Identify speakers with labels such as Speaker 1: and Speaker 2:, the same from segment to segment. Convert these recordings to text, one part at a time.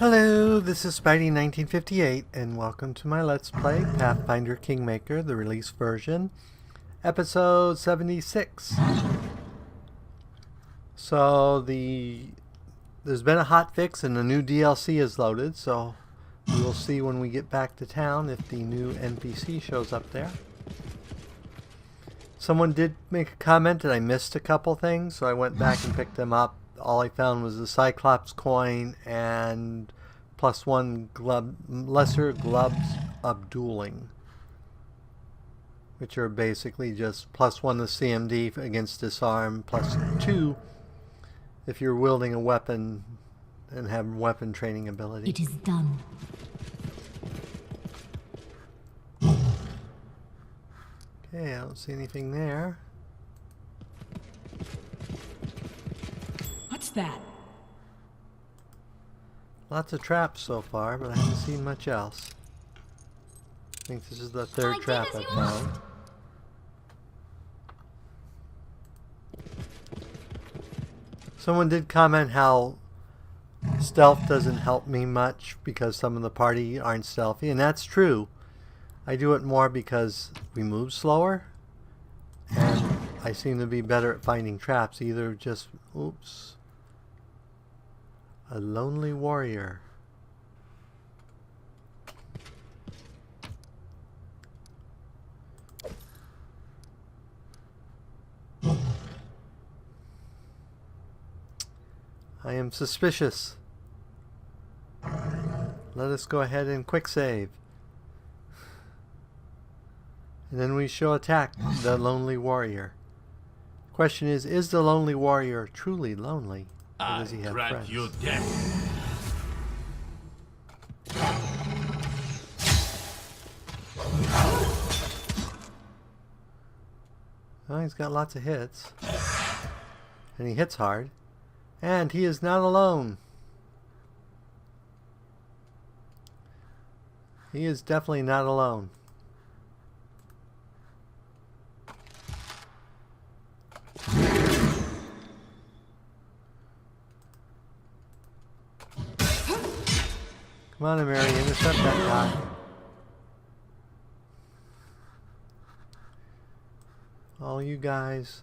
Speaker 1: Hello, this is Spidey1958, and welcome to my Let's Play Pathfinder Kingmaker, the release version, episode 76. So there's been a hot fix and the new DLC is loaded, so we will see when we get back to town if the new NPC shows up there. Someone did make a comment that I missed a couple things, so I went back and picked them up. All I found was the Cyclops coin and +1 lesser gloves of dueling, which are basically just +1 the CMD against disarm, +2 if you're wielding a weapon and have weapon training ability.
Speaker 2: It is done.
Speaker 1: Okay, I don't see anything there.
Speaker 2: What's that?
Speaker 1: Lots of traps so far, but I haven't seen much else. I think this is the third trap I've found. Someone did comment how stealth doesn't help me much because some of the party aren't stealthy, and that's true. I do it more because we move slower, and I seem to be better at finding traps. Either just, oops, a lonely warrior. I am suspicious. Let us go ahead and quick save. And then we shall attack the lonely warrior. Question is the lonely warrior truly lonely? Or does he have friends?
Speaker 3: You death.
Speaker 1: Well, he's got lots of hits. And he hits hard. And he is not alone. He is definitely not alone. Come on, Mary, intercept that guy. All you guys,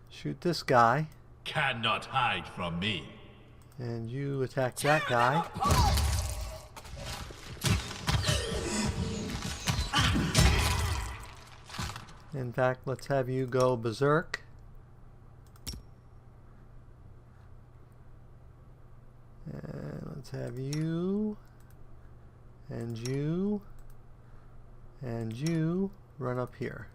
Speaker 1: shoot this guy.
Speaker 3: Cannot hide from me.
Speaker 1: And you attack that guy. In fact, let's have you go berserk. And let's have you and you and you run up here.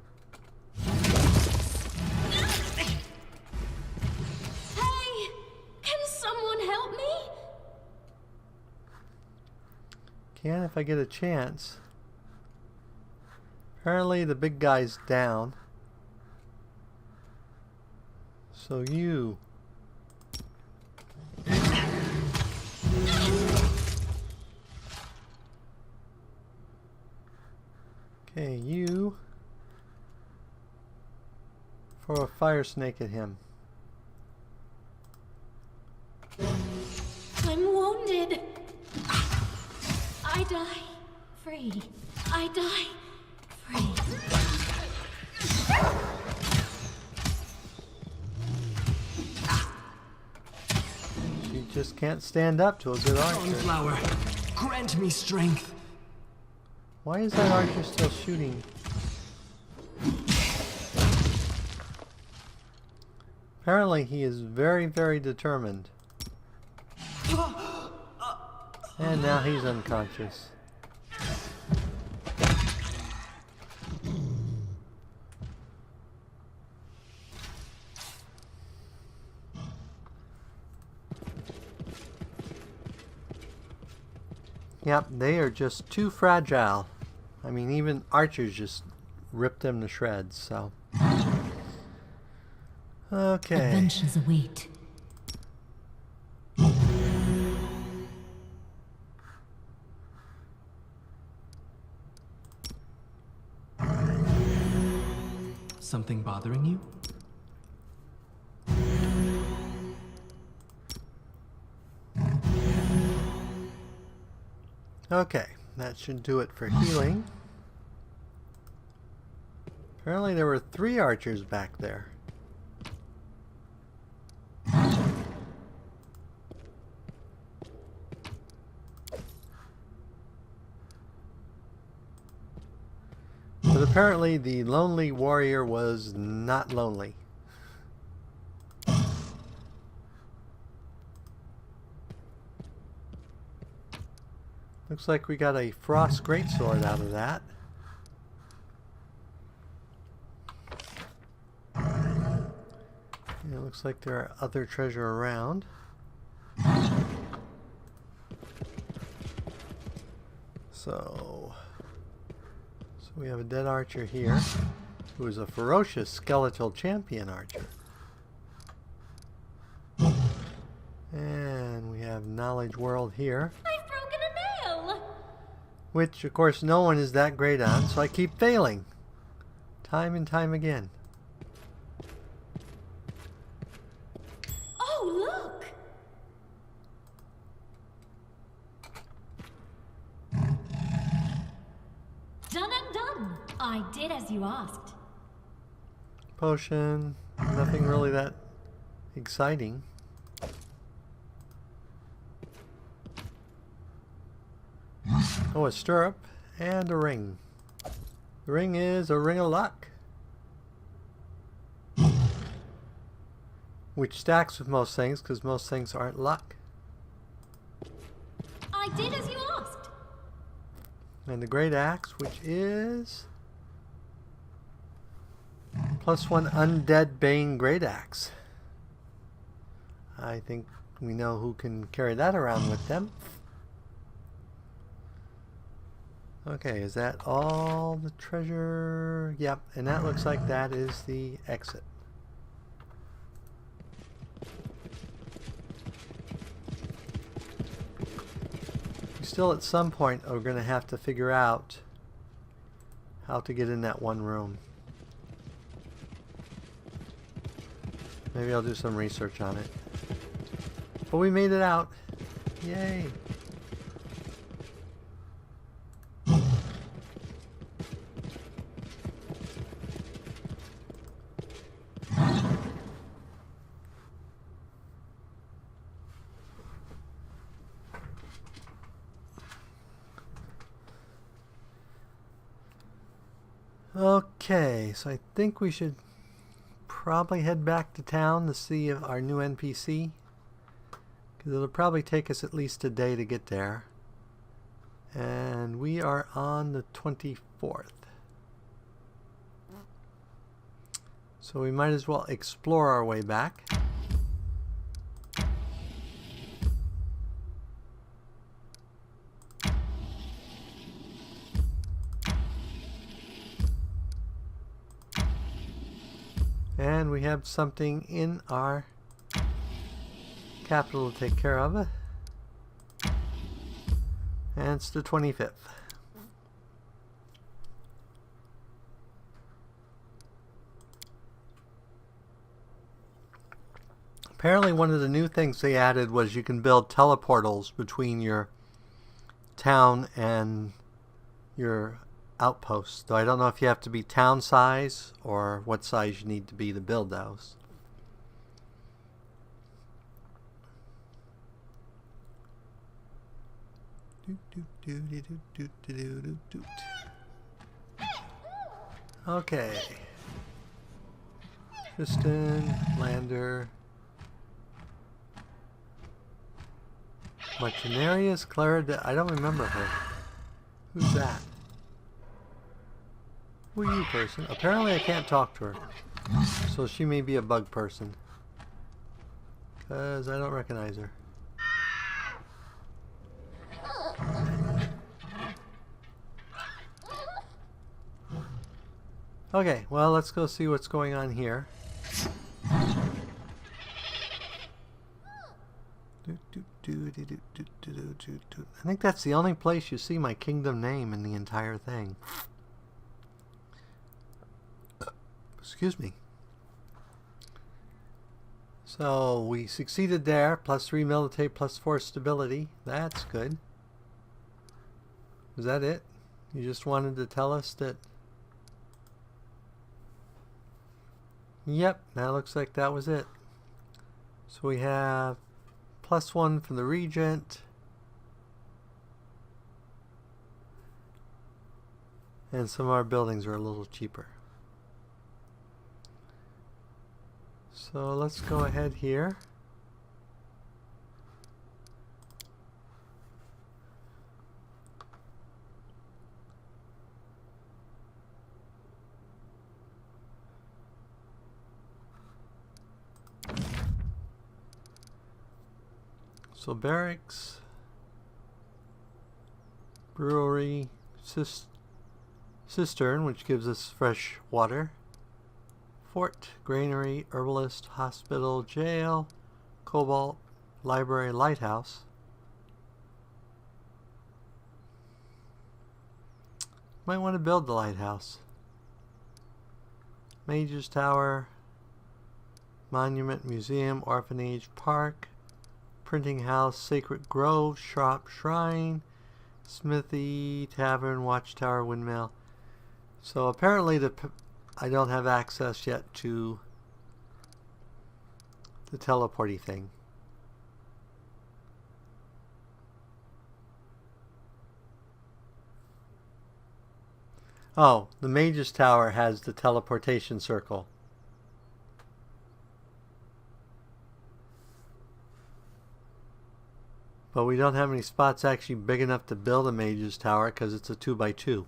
Speaker 1: Can if I get a chance. Apparently the big guy's down. So you. Okay, you. Throw a fire snake at him.
Speaker 2: I'm wounded. I die free. I die free.
Speaker 1: She just can't stand up to a good archer.
Speaker 4: Flower, grant me strength.
Speaker 1: Why is that archer still shooting? Apparently he is very, very determined. And now he's unconscious. Yep, they are just too fragile. I mean, even archers just rip them to shreds, so. Okay.
Speaker 2: Adventures await.
Speaker 4: Something bothering you?
Speaker 1: Okay, that should do it for healing. Apparently there were 3 archers back there. But apparently the lonely warrior was not lonely. Looks like we got a frost greatsword out of that. It looks like there are other treasure around. So we have a dead archer here, who is a ferocious skeletal champion archer. And we have Knowledge World here,
Speaker 2: I've broken a nail!
Speaker 1: which of course no one is that great on, so I keep failing. Time and time again.
Speaker 2: Oh, look! Done and done. I did as you asked.
Speaker 1: Potion, nothing really that exciting. Oh, a stirrup and a ring. The ring is a ring of luck, which stacks with most things because most things aren't luck.
Speaker 2: I did as you asked.
Speaker 1: And the great axe, which is +1 undead bane great axe. I think we know who can carry that around with them. Okay, is that all the treasure? Yep, and that looks like that is the exit. We still at some point are going to have to figure out how to get in that one room. Maybe I'll do some research on it. But we made it out. Yay! Okay, so I think we should probably head back to town to see if our new NPC, because it'll probably take us at least a day to get there. And we are on the 24th. So we might as well explore our way back. And we have something in our capital to take care of. And it's the 25th. Apparently one of the new things they added was you can build teleportals between your town and your outposts. Though I don't know if you have to be town size or what size you need to be to build those. Okay. Tristan, Lander, Martinarius, Clara. I don't remember her. Who's that? Who are you, person? Apparently I can't talk to her. So she may be a bug person. Because I don't recognize her. Okay, well, let's go see what's going on here. I think that's the only place you see my kingdom name in the entire thing. Excuse me. So we succeeded there. +3 military, +4 stability. That's good. Was that it? You just wanted to tell us that... Yep, that looks like that was it. So we have +1 from the Regent. And some of our buildings are a little cheaper. So let's go ahead here. So barracks, brewery, cistern, which gives us fresh water, fort, granary, herbalist, hospital, jail, cobalt, library, lighthouse. Might want to build the lighthouse. Mage's Tower, monument, museum, orphanage, park, printing house, sacred grove, shop, shrine, smithy, tavern, watchtower, windmill. So apparently I don't have access yet to the teleporty thing. Oh, the Mage's Tower has the teleportation circle. But we don't have any spots actually big enough to build a Mage's Tower because it's a 2x2.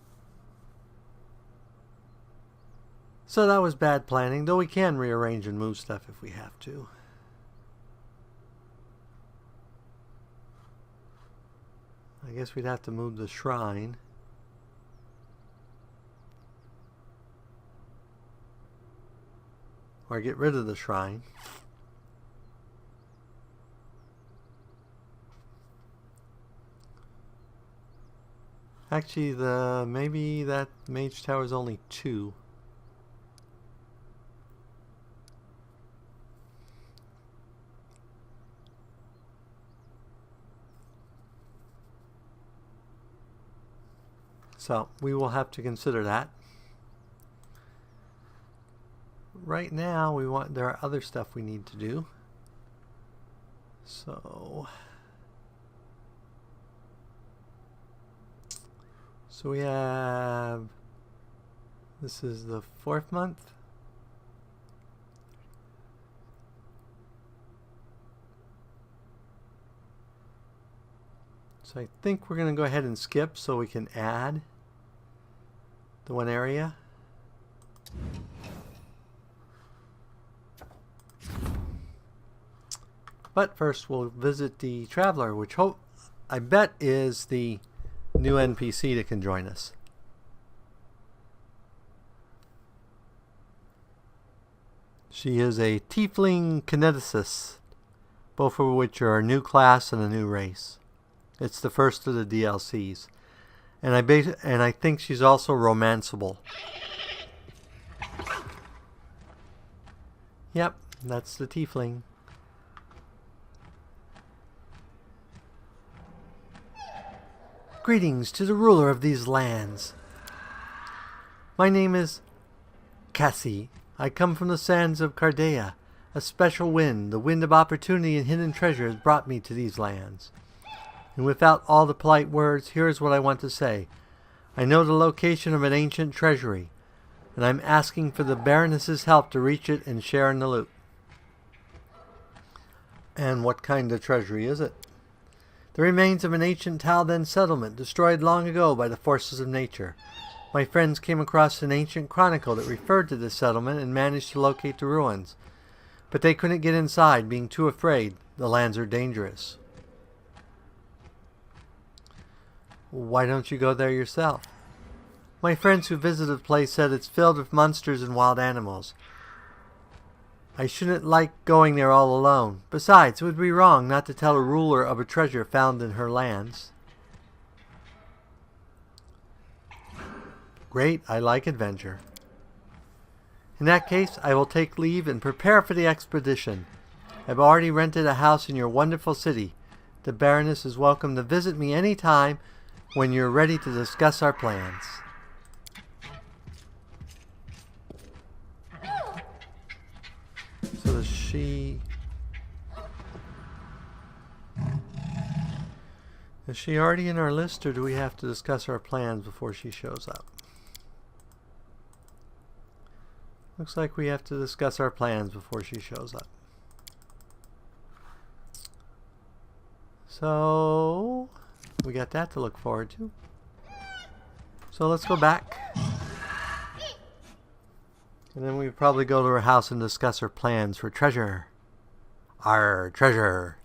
Speaker 1: So that was bad planning, though we can rearrange and move stuff if we have to. I guess we'd have to move the shrine. Or get rid of the shrine. Actually, maybe that Mage Tower is only 2. So we will have to consider that. Right now, there are other stuff we need to do. So we have, this is the 4th month. So I think we're going to go ahead and skip so we can add the one area. But first we'll visit the Traveler, which I bet is the new NPC that can join us. She is a Teifling kineticist, both of which are a new class and a new race. It's the first of the DLCs. And I think she's also romanceable. Yep, that's the Teifling. Greetings to the ruler of these lands. My name is Cassie. I come from the sands of Cardea. A special wind, the wind of opportunity and hidden treasure, has brought me to these lands. And without all the polite words, here is what I want to say. I know the location of an ancient treasury, and I'm asking for the Baroness's help to reach it and share in the loot. And what kind of treasury is it? The remains of an ancient Talden settlement, destroyed long ago by the forces of nature. My friends came across an ancient chronicle that referred to this settlement and managed to locate the ruins. But they couldn't get inside, being too afraid. The lands are dangerous. Why don't you go there yourself? My friends who visited the place said it's filled with monsters and wild animals. I shouldn't like going there all alone. Besides, it would be wrong not to tell a ruler of a treasure found in her lands. Great, I like adventure. In that case, I will take leave and prepare for the expedition. I've already rented a house in your wonderful city. The Baroness is welcome to visit me any time, when you're ready to discuss our plans. So is she already in our list, or do we have to discuss our plans before she shows up? Looks like we have to discuss our plans before she shows up. So we got that to look forward to. So let's go back. And then we probably go to her house and discuss her plans for treasure. Our treasure.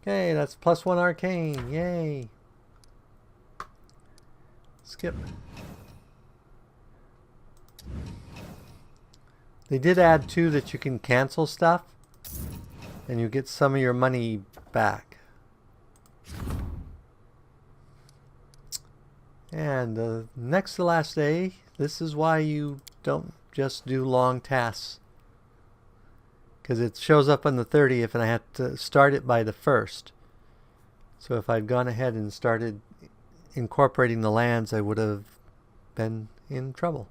Speaker 1: Okay, that's +1 arcane. Yay. Skip. They did add too that you can cancel stuff and you get some of your money back. And the next to last day, this is why you don't just do long tasks. Because it shows up on the 30th and I have to start it by the 1st. So if I'd gone ahead and started incorporating the lands, I would have been in trouble.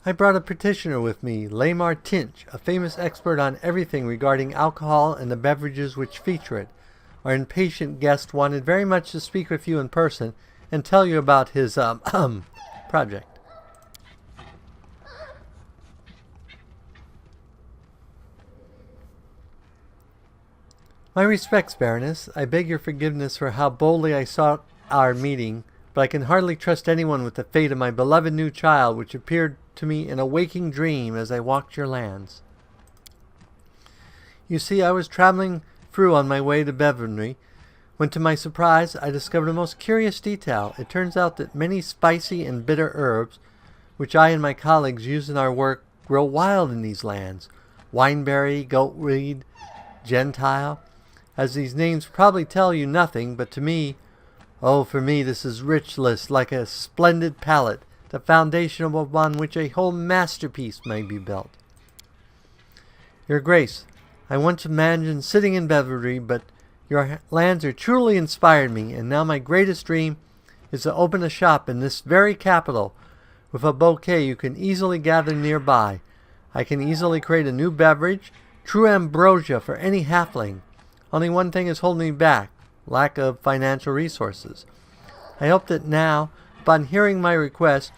Speaker 1: I brought a petitioner with me, Lamar Tinch, a famous expert on everything regarding alcohol and the beverages which feature it. Our impatient guest wanted very much to speak with you in person and tell you about his project. My respects, Baroness. I beg your forgiveness for how boldly I sought our meeting, but I can hardly trust anyone with the fate of my beloved new child, which appeared to me in a waking dream as I walked your lands. You see, I was traveling through on my way to Beverly, when to my surprise I discovered a most curious detail. It turns out that many spicy and bitter herbs, which I and my colleagues use in our work, grow wild in these lands. Wineberry, goatweed, gentile. As these names probably tell you nothing, but to me, oh, for me this is rich list, like a splendid palette, the foundation upon which a whole masterpiece may be built. Your Grace, I once imagined sitting in Beverly, but your lands are truly inspired me, and now my greatest dream is to open a shop in this very capital with a bouquet you can easily gather nearby. I can easily create a new beverage, true ambrosia for any halfling. Only one thing is holding me back, lack of financial resources. I hope that now, upon hearing my request,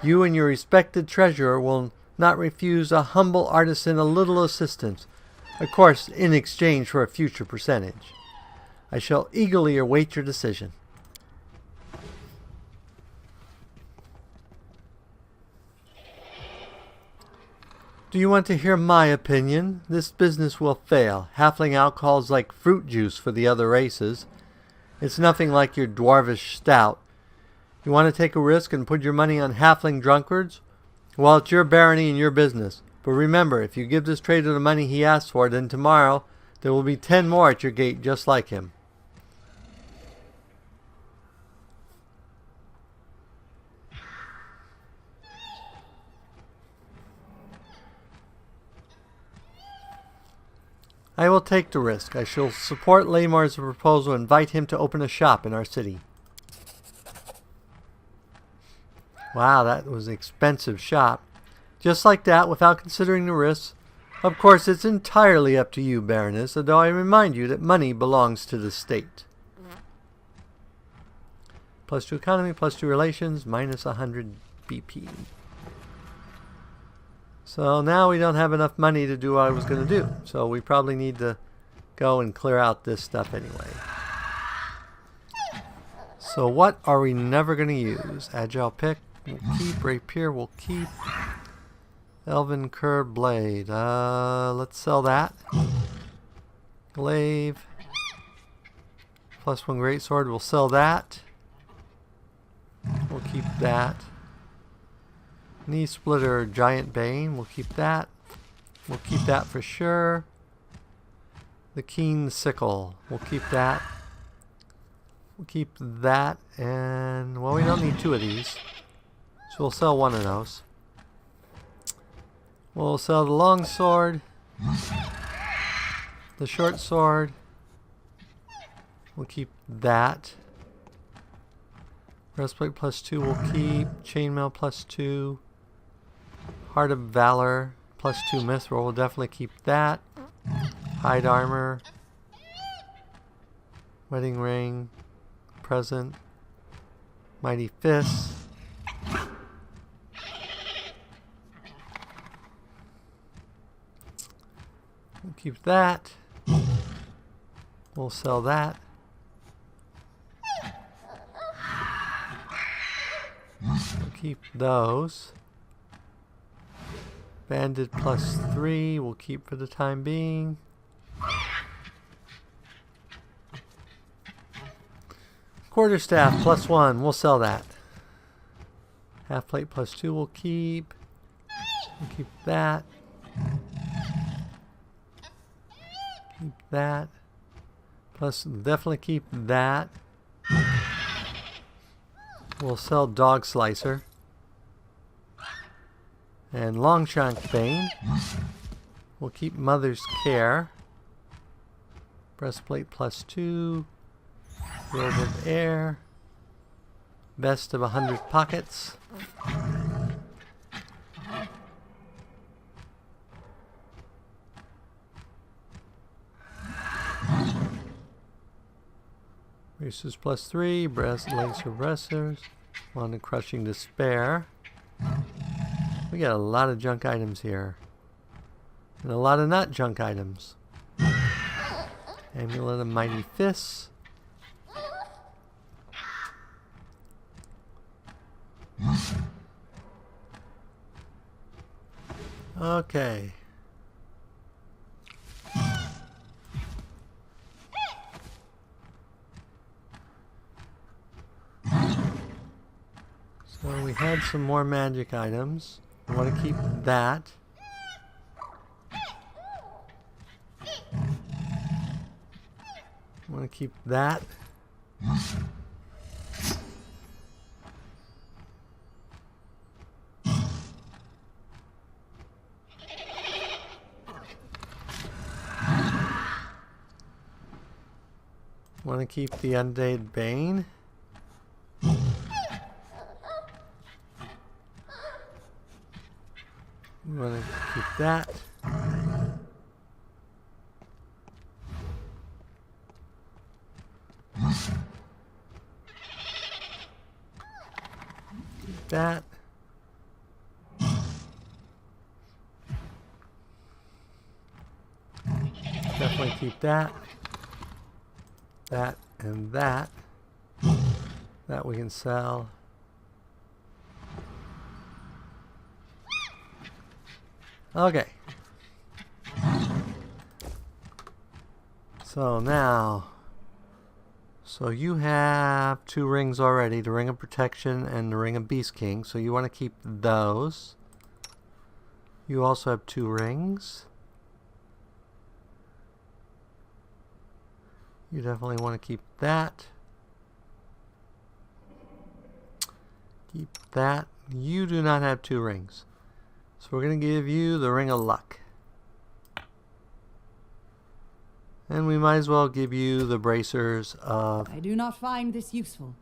Speaker 1: you and your respected treasurer will not refuse a humble artisan a little assistance, of course in exchange for a future percentage. I shall eagerly await your decision. Do you want to hear my opinion? This business will fail. Halfling alcohol is like fruit juice for the other races. It's nothing like your dwarvish stout. You want to take a risk and put your money on halfling drunkards? Well, it's your barony and your business. But remember, if you give this trader the money he asked for, then tomorrow there will be 10 more at your gate just like him. I will take the risk. I shall support Lamar's proposal and invite him to open a shop in our city. Wow, that was an expensive shop. Just like that, without considering the risks. Of course, it's entirely up to you, Baroness, although I remind you that money belongs to the state. +2 economy, +2 relations, minus 100 BP. So now we don't have enough money to do what I was going to do. So we probably need to go and clear out this stuff anyway. So what are we never going to use? Agile pick, we'll keep. Rapier, we'll keep. Elven curved blade. Let's sell that. Glaive. +1 greatsword, we'll sell that. We'll keep that. Knee splitter, giant bane, we'll keep that. We'll keep that for sure. The keen sickle, we'll keep that. We'll keep that, and well, we don't need 2 of these, so we'll sell 1 of those. We'll sell the long sword, the short sword. We'll keep that. Breastplate +2 we'll keep. Chainmail +2. Heart of Valor +2 mithril. We'll definitely keep that. Hide armor. Wedding ring. Present. Mighty fist. We'll keep that. We'll sell that. We'll keep those. Bandit +3 we'll keep for the time being. Quarterstaff +1 we'll sell that. Half plate +2 we'll keep. We'll keep that. Keep that. Plus definitely keep that. We'll sell Dog Slicer. And Longshank Bane. We'll keep Mother's Care. Breastplate +2. Robe of Air. Vest of 100 pockets. Bracers +3. Laser bracers. On to Crushing Despair. We got a lot of junk items here. And a lot of not junk items. Amulet of Mighty Fists. Okay. So we had some more magic items. I want to keep that. I want to keep that. Want to keep the Undead Bane. We want to keep that. Keep that. Definitely keep that. That and that. That we can sell. Okay. So now, so you have 2 rings already, the Ring of Protection and the Ring of Beast King, so you want to keep those. You also have 2 rings. You definitely want to keep that. Keep that. You do not have 2 rings. So we're going to give you the Ring of Luck. And we might as well give you the bracers of...
Speaker 5: I do not find this useful.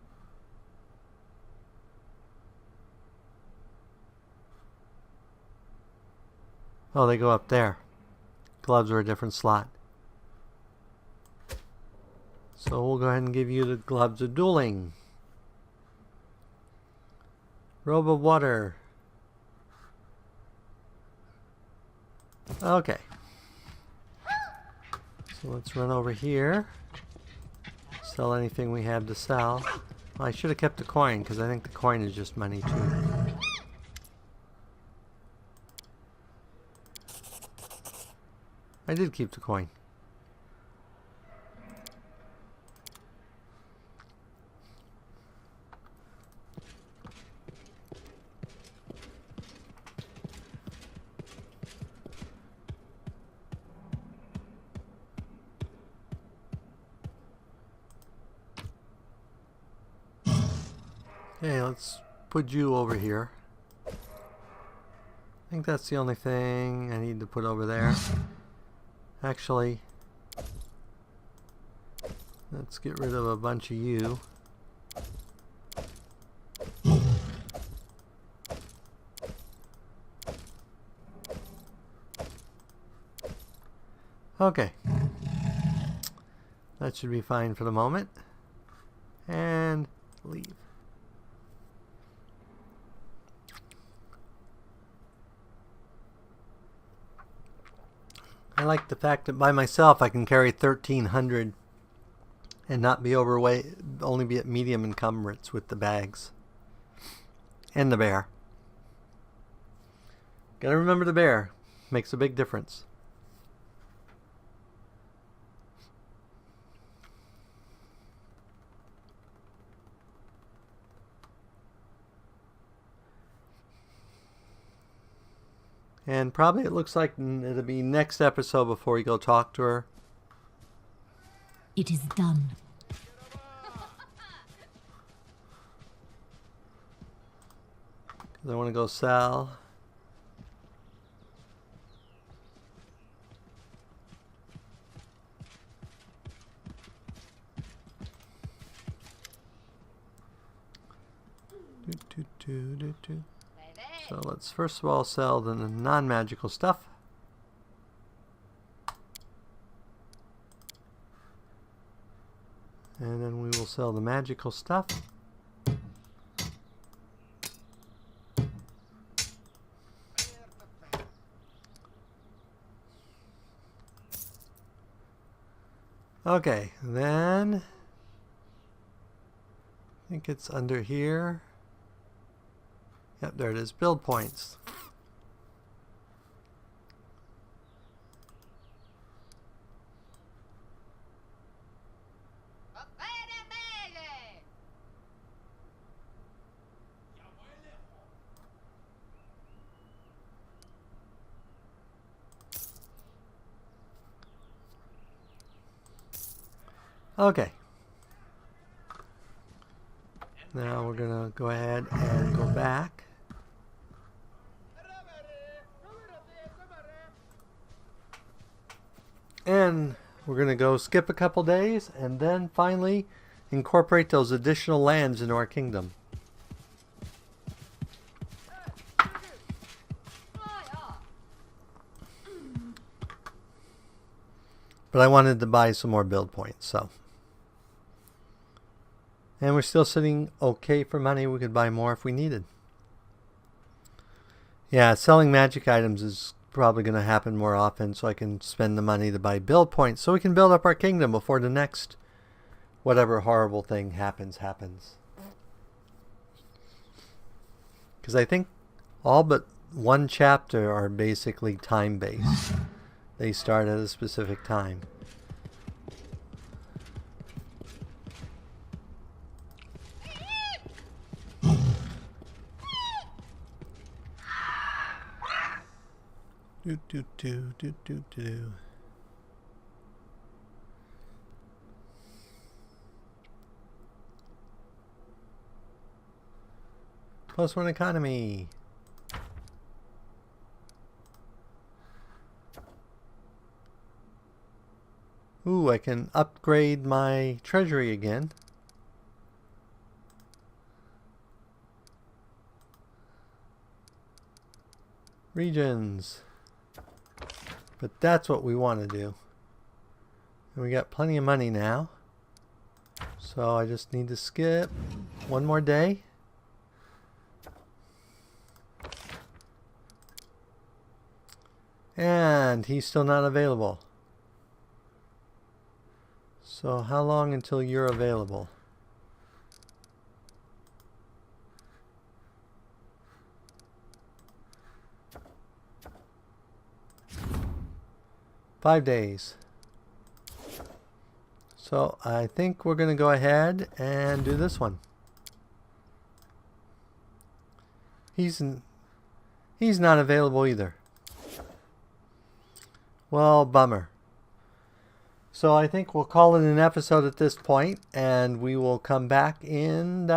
Speaker 1: Oh, they go up there. Gloves are a different slot. So we'll go ahead and give you the Gloves of Dueling. Robe of Water. Okay. So let's run over here. Sell anything we have to sell. Well, I should have kept the coin because I think the coin is just money too. I did keep the coin. Okay, let's put you over here. I think that's the only thing I need to put over there. Actually, let's get rid of a bunch of you. Okay. That should be fine for the moment. And leave. I like the fact that by myself I can carry 1,300 and not be overweight, only be at medium encumbrance with the bags. And the bear. Gotta remember the bear. Makes a big difference. And probably it looks like it'll be next episode before we go talk to her.
Speaker 2: It is done.
Speaker 1: I want to go sell. So let's first of all sell the non-magical stuff. And then we will sell the magical stuff. Okay, then I think it's under here. Yep, there it is. Build points. Okay. Now we're going to go ahead and go back. And we're going to go skip a couple days and then finally incorporate those additional lands into our kingdom. But I wanted to buy some more build points, so. And we're still sitting okay for money. We could buy more if we needed. Yeah, selling magic items is probably going to happen more often, so I can spend the money to buy build points so we can build up our kingdom before the next whatever horrible thing happens. Because I think all but one chapter are basically time-based. They start at a specific time. Do. +1 economy. Ooh, I can upgrade my treasury again. Regions. But that's what we want to do. And we got plenty of money now. So I just need to skip one more day. And he's still not available. So how long until you're available? Five days. So I think we're going to go ahead and do this one. He's not available either. Well, bummer. So I think we'll call it an episode at this point, and we will come back in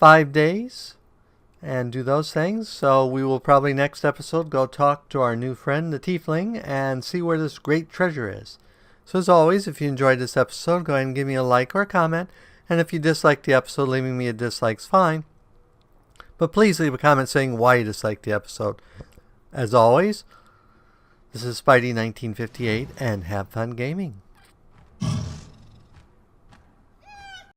Speaker 1: 5 days and do those things. So we will probably next episode go talk to our new friend, the Teifling, and see where this great treasure is. So as always, if you enjoyed this episode, go ahead and give me a like or a comment. And if you disliked the episode, leaving me a dislike's fine. But please leave a comment saying why you disliked the episode. As always, this is Spidey1958, and have fun gaming.